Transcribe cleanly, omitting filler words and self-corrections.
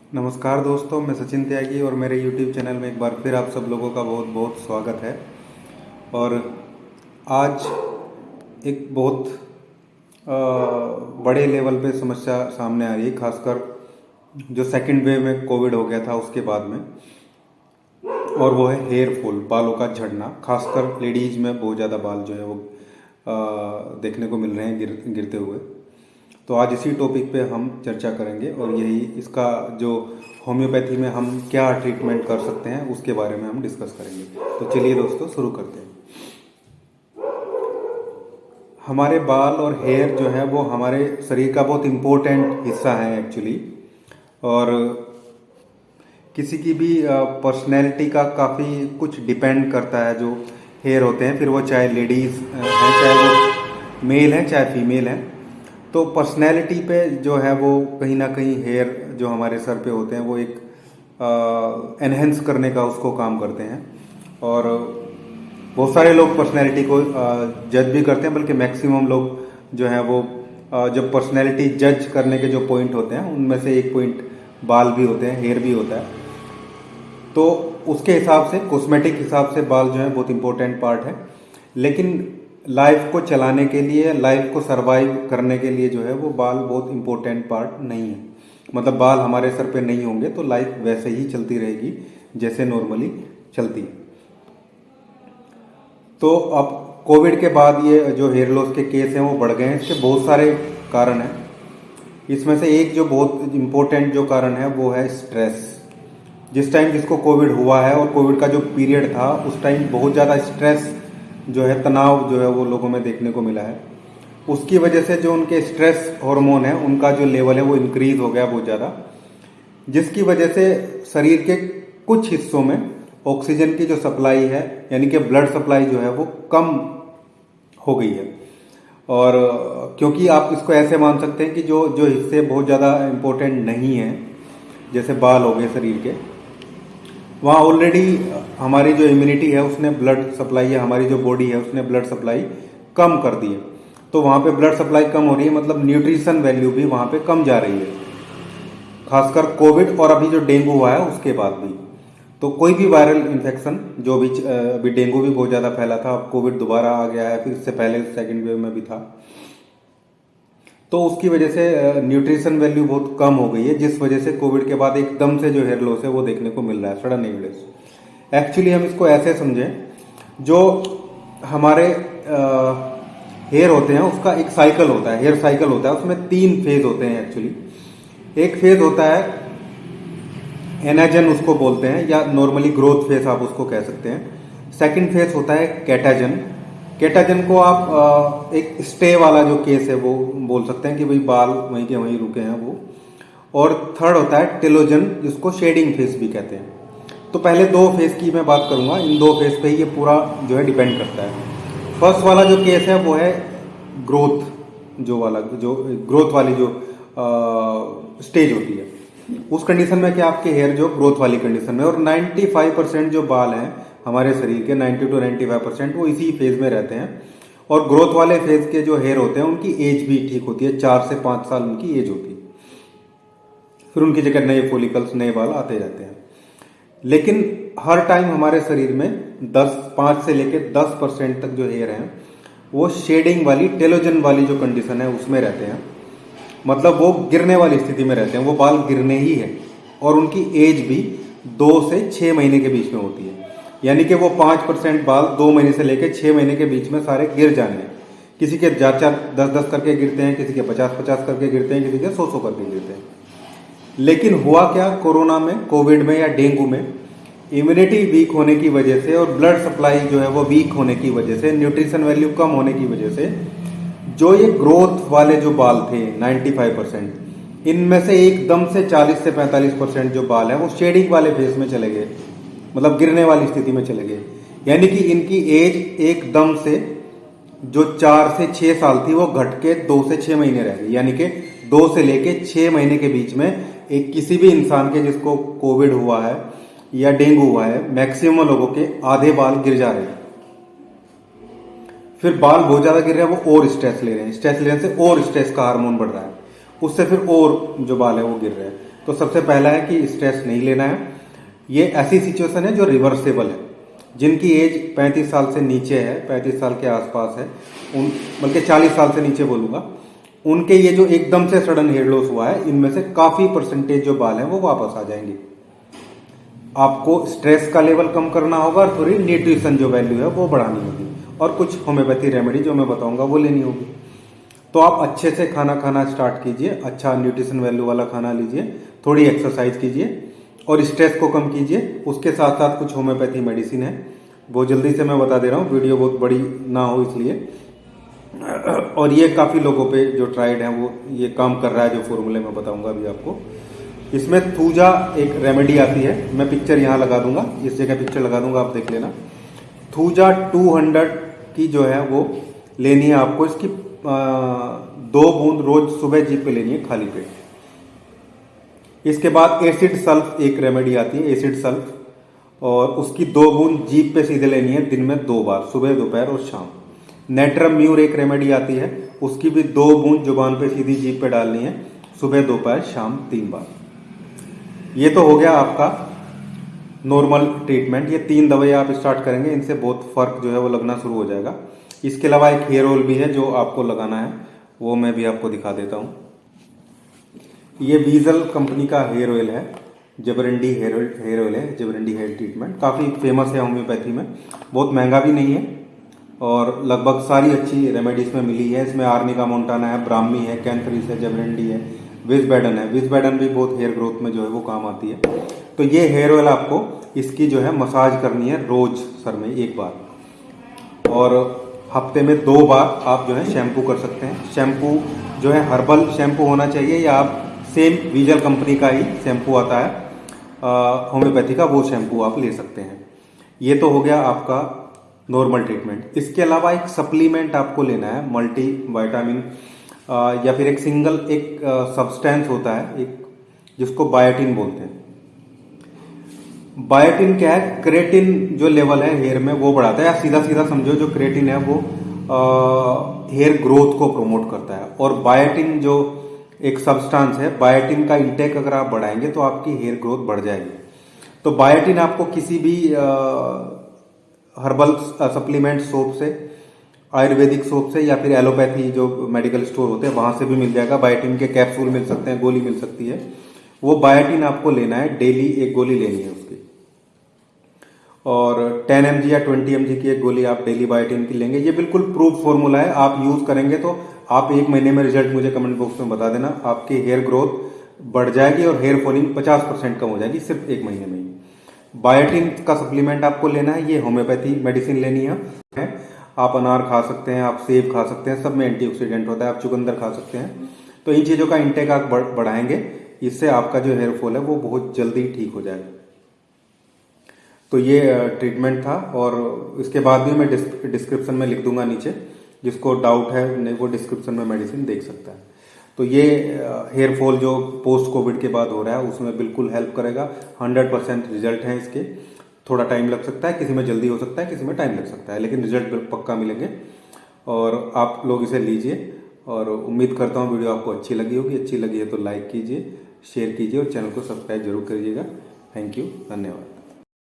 नमस्कार दोस्तों, मैं सचिन त्यागी और मेरे YouTube चैनल में एक बार फिर आप सब लोगों का बहुत बहुत स्वागत है। और आज एक बहुत बड़े लेवल पे समस्या सामने आ रही है, खासकर जो सेकंड वेव में कोविड हो गया था उसके बाद में, और वो है हेयर फॉल, बालों का झड़ना। खासकर लेडीज में बहुत ज़्यादा बाल जो है वो देखने को मिल रहे हैं गिरते हुए। तो आज इसी टॉपिक पे हम चर्चा करेंगे और यही इसका जो होम्योपैथी में हम क्या ट्रीटमेंट कर सकते हैं उसके बारे में हम डिस्कस करेंगे। तो चलिए दोस्तों शुरू करते हैं। हमारे बाल और हेयर जो है वो हमारे शरीर का बहुत इम्पोर्टेंट हिस्सा है एक्चुअली। और किसी की भी पर्सनैलिटी का काफ़ी कुछ डिपेंड करता है। जो हेयर होते हैं, फिर वो चाहे लेडीज़ हैं, चाहे वो मेल हैं, चाहे फीमेल हैं, तो पर्सनैलिटी पे जो है वो कहीं ना कहीं हेयर जो हमारे सर पे होते हैं वो एक एनहेंस करने का उसको काम करते हैं। और बहुत सारे लोग पर्सनैलिटी को जज भी करते हैं, बल्कि मैक्सिमम लोग जो है वो जब पर्सनैलिटी जज करने के जो पॉइंट होते हैं उनमें से एक पॉइंट बाल भी होते हैं, हेयर भी होता है। तो उसके हिसाब से, कॉस्मेटिक हिसाब से बाल जो है बहुत इंपॉर्टेंट पार्ट है। लेकिन लाइफ को चलाने के लिए, लाइफ को सरवाइव करने के लिए जो है वो बाल बहुत इंपॉर्टेंट पार्ट नहीं है। मतलब बाल हमारे सर पे नहीं होंगे तो लाइफ वैसे ही चलती रहेगी जैसे नॉर्मली चलती है। तो अब कोविड के बाद ये जो हेयर लॉस के केस हैं वो बढ़ गए हैं। इसके बहुत सारे कारण हैं। इसमें से एक जो बहुत इंपॉर्टेंट जो कारण है वो है स्ट्रेस। जिस टाइम जिसको कोविड हुआ है और कोविड का जो पीरियड था उस टाइम बहुत ज़्यादा स्ट्रेस जो है, तनाव जो है वो लोगों में देखने को मिला है। उसकी वजह से जो उनके स्ट्रेस हार्मोन है उनका जो लेवल है वो इंक्रीज हो गया बहुत ज़्यादा, जिसकी वजह से शरीर के कुछ हिस्सों में ऑक्सीजन की जो सप्लाई है, यानी कि ब्लड सप्लाई जो है वो कम हो गई है। और क्योंकि आप इसको ऐसे मान सकते हैं कि जो जो हिस्से बहुत ज़्यादा इम्पोर्टेंट नहीं है, जैसे बाल हो गए शरीर के, वहाँ ऑलरेडी हमारी जो इम्यूनिटी है उसने ब्लड सप्लाई, या हमारी जो बॉडी है उसने ब्लड सप्लाई कम कर दी है। तो वहाँ पे ब्लड सप्लाई कम हो रही है, मतलब न्यूट्रिशन वैल्यू भी वहाँ पे कम जा रही है, खासकर कोविड और अभी जो डेंगू हुआ है उसके बाद भी। तो कोई भी वायरल इन्फेक्शन जो भी, अभी डेंगू भी बहुत ज़्यादा फैला था, अब कोविड दोबारा आ गया है, फिर इससे पहले सेकेंड वेव में भी था। तो उसकी वजह से न्यूट्रिशन वैल्यू बहुत कम हो गई है, जिस वजह से कोविड के बाद एकदम से जो हेयर लॉस है वो देखने को मिल रहा है, सडन एविडेंस। एक्चुअली हम इसको ऐसे समझें, जो हमारे हेयर होते हैं उसका एक साइकिल होता है, हेयर साइकिल होता है। उसमें 3 फेज होते हैं एक्चुअली। एक फेज होता है एनाजन उसको बोलते हैं, या नॉर्मली ग्रोथ फेज आप उसको कह सकते हैं। सेकंड फेज होता है कैटाजन। कैटाजन को आप एक स्टे वाला जो केस है वो बोल सकते हैं कि भाई बाल वहीं के वहीं रुके हैं वो। और थर्ड होता है टेलोजन, जिसको शेडिंग फेज भी कहते हैं। तो पहले 2 फेज की मैं बात करूंगा। इन 2 फेज पे ही ये पूरा जो है डिपेंड करता है। फर्स्ट वाला जो केस है वो है ग्रोथ, जो वाला जो ग्रोथ वाली जो स्टेज होती है, उस कंडीशन में क्या आपके हेयर जो ग्रोथ वाली कंडीशन में, और 95% जो बाल हैं हमारे शरीर के, 90 to 95% वो इसी फेज में रहते हैं। और ग्रोथ वाले फेज के जो हेयर होते हैं उनकी एज भी ठीक होती है, 4 से 5 साल उनकी एज होती है। फिर उनकी जगह नए फॉलिकल्स, नए बाल आते जाते हैं। लेकिन हर टाइम हमारे शरीर में 5 से लेकर 10% तक जो हेयर हैं वो शेडिंग वाली, टेलोजन वाली जो कंडीशन है उसमें रहते हैं। मतलब वो गिरने वाली स्थिति में रहते हैं, वो बाल गिरने ही है। और उनकी एज भी 2 से 6 महीने के बीच में होती है। यानी कि वो 5% बाल 2 महीने से लेकर 6 महीने के बीच में सारे गिर जाने हैं। किसी के 4-4, 10-10 करके गिरते हैं, किसी के 50-50 करके गिरते हैं, किसी के 100-100 करके गिरते हैं। लेकिन हुआ क्या कोरोना में, कोविड में या डेंगू में, इम्यूनिटी वीक होने की वजह से और ब्लड सप्लाई जो है वो वीक होने की वजह से, न्यूट्रिशन वैल्यू कम होने की वजह से, जो ये ग्रोथ वाले जो बाल थे 95%, इनमें से एकदम से 40 से 45% जो बाल हैं वो शेडिंग वाले फेज में चले गए, मतलब गिरने वाली स्थिति में चले गए। यानी कि इनकी एज एकदम से जो 4 से 6 साल थी वो घट के 2 से 6 महीने रह गई। यानी कि 2 से लेके 6 महीने के बीच में एक किसी भी इंसान के जिसको कोविड हुआ है या डेंगू हुआ है, मैक्सिमम लोगों के आधे बाल गिर जा रहे हैं। फिर बाल बहुत ज्यादा गिर रहे हैं, वो और स्ट्रेस ले रहे हैं, स्ट्रेस लेने से और स्ट्रेस का हार्मोन बढ़ रहा है, उससे फिर और जो बाल है वो गिर रहे हैं। तो सबसे पहला है कि स्ट्रेस नहीं लेना है। ये ऐसी सिचुएशन है जो रिवर्सेबल है। जिनकी एज 35 साल से नीचे है, 35 साल के आसपास है, उन बल्कि 40 साल से नीचे बोलूँगा, उनके ये जो एकदम से सडन हेयर लॉस हुआ है, इनमें से काफ़ी परसेंटेज जो बाल हैं वो वापस आ जाएंगे। आपको स्ट्रेस का लेवल कम करना होगा और थोड़ी न्यूट्रिशन जो वैल्यू है वो बढ़ानी होगी, और कुछ होम्योपैथी रेमेडी जो मैं बताऊंगा वो लेनी होगी। तो आप अच्छे से खाना खाना स्टार्ट कीजिए, अच्छा न्यूट्रिशन वैल्यू वाला खाना लीजिए, थोड़ी एक्सरसाइज कीजिए और स्ट्रेस को कम कीजिए। उसके साथ साथ कुछ होम्योपैथी मेडिसिन है, वो जल्दी से मैं बता दे रहा हूँ, वीडियो बहुत बड़ी ना हो इसलिए। और ये काफ़ी लोगों पे जो ट्राइड है वो ये काम कर रहा है, जो फॉर्मूले मैं बताऊंगा अभी आपको। इसमें थूजा एक रेमेडी आती है, मैं पिक्चर यहाँ लगा दूंगा, इस जगह पिक्चर लगा दूंगा, आप देख लेना। थूजा 200 की जो है वो लेनी है आपको। इसकी 2 बूंद रोज सुबह जीभ पे लेनी है खाली पेट। इसके बाद एसिड सल्फ एक रेमेडी आती है, एसिड सल्फ, और उसकी 2 बूंद जीभ पे सीधे लेनी है दिन में 2 बार, सुबह दोपहर और शाम। नेट्रम म्यूर एक रेमेडी आती है, उसकी भी 2 बूंद जुबान पे सीधी जीभ पे डालनी है, सुबह दोपहर शाम 3 बार। ये तो हो गया आपका नॉर्मल ट्रीटमेंट। ये 3 दवाइयाँ आप स्टार्ट करेंगे, इनसे बहुत फर्क जो है वो लगना शुरू हो जाएगा। इसके अलावा एक हेयर ऑयल भी है जो आपको लगाना है, वो मैं भी आपको दिखा देता हूँ। ये वीजल कंपनी का हेयर ऑयल है, जबरंडी हेयर ऑयल है, जबरंडी हेयर ट्रीटमेंट, काफ़ी फेमस है होम्योपैथी में, बहुत महंगा भी नहीं है और लगभग सारी अच्छी रेमेडी इसमें मिली है। इसमें आर्निका मोंटाना है, ब्राह्मी है, कैंथरिस है, जबरंडी है, विजबैडन है। विजबैडन भी बहुत हेयर ग्रोथ में जो है वो काम आती है। तो ये हेयर ऑयल आपको इसकी जो है मसाज करनी है रोज सर में 1 बार, और हफ्ते में 2 बार आप जो है शैम्पू कर सकते हैं। शैम्पू जो है हर्बल शैम्पू होना चाहिए, या आप सेम वीजल कंपनी का ही शैम्पू आता है होम्योपैथी का, वो शैम्पू आप ले सकते हैं। ये तो हो गया आपका नॉर्मल ट्रीटमेंट। इसके अलावा एक सप्लीमेंट आपको लेना है, मल्टी विटामिन या फिर एक सिंगल एक सब्सटेंस होता है एक, जिसको बायोटिन बोलते हैं। बायोटिन क्या है? क्रेटिन जो लेवल है हेयर में वो बढ़ाता है, या सीधा सीधा समझो जो क्रेटिन है वो हेयर ग्रोथ को प्रमोट करता है। और बायोटिन जो एक सब्सटेंस है, बायोटिन का इंटेक अगर आप बढ़ाएंगे तो आपकी हेयर ग्रोथ बढ़ जाएगी। तो बायोटिन आपको किसी भी हर्बल सप्लीमेंट सोप से, आयुर्वेदिक सोप से, या फिर एलोपैथी जो मेडिकल स्टोर होते हैं वहां से भी मिल जाएगा। बायोटिन के कैप्सूल मिल सकते हैं, गोली मिल सकती है। वो बायोटिन आपको लेना है, डेली 1 गोली लेनी है उसकी, और 10 mg या 20 mg की एक गोली आप डेली बायोटिन की लेंगे। ये बिल्कुल प्रूफ फॉर्मूला है, आप यूज करेंगे तो आप 1 महीने में रिजल्ट मुझे कमेंट बॉक्स में बता देना, आपकी हेयर ग्रोथ बढ़ जाएगी और हेयर फॉलिंग 50% कम हो जाएगी सिर्फ 1 महीने में ही। बायोटिन का सप्लीमेंट आपको लेना है, ये होम्योपैथी मेडिसिन लेनी है। आप अनार खा सकते हैं, आप सेब खा सकते हैं, सब में एंटीऑक्सीडेंट होता है, आप चुकंदर खा सकते हैं। तो इन चीज़ों का इंटेक आप बढ़ाएंगे, इससे आपका जो हेयर फॉल है वो बहुत जल्दी ठीक हो जाएगा। तो ये ट्रीटमेंट था, और इसके बाद भी मैं डिस्क्रिप्शन में लिख दूंगा नीचे, जिसको डाउट है वो डिस्क्रिप्शन में मेडिसिन देख सकता है। तो ये हेयर फॉल जो पोस्ट कोविड के बाद हो रहा है उसमें बिल्कुल हेल्प करेगा। 100% रिजल्ट है इसके। थोड़ा टाइम लग सकता है, किसी में जल्दी हो सकता है, किसी में टाइम लग सकता है, लेकिन रिजल्ट पक्का मिलेंगे। और आप लोग इसे लीजिए, और उम्मीद करता हूँ वीडियो आपको अच्छी लगी होगी। अच्छी लगी है तो लाइक कीजिए, शेयर कीजिए और चैनल को सब्सक्राइब जरूर करिएगा। थैंक यू, धन्यवाद।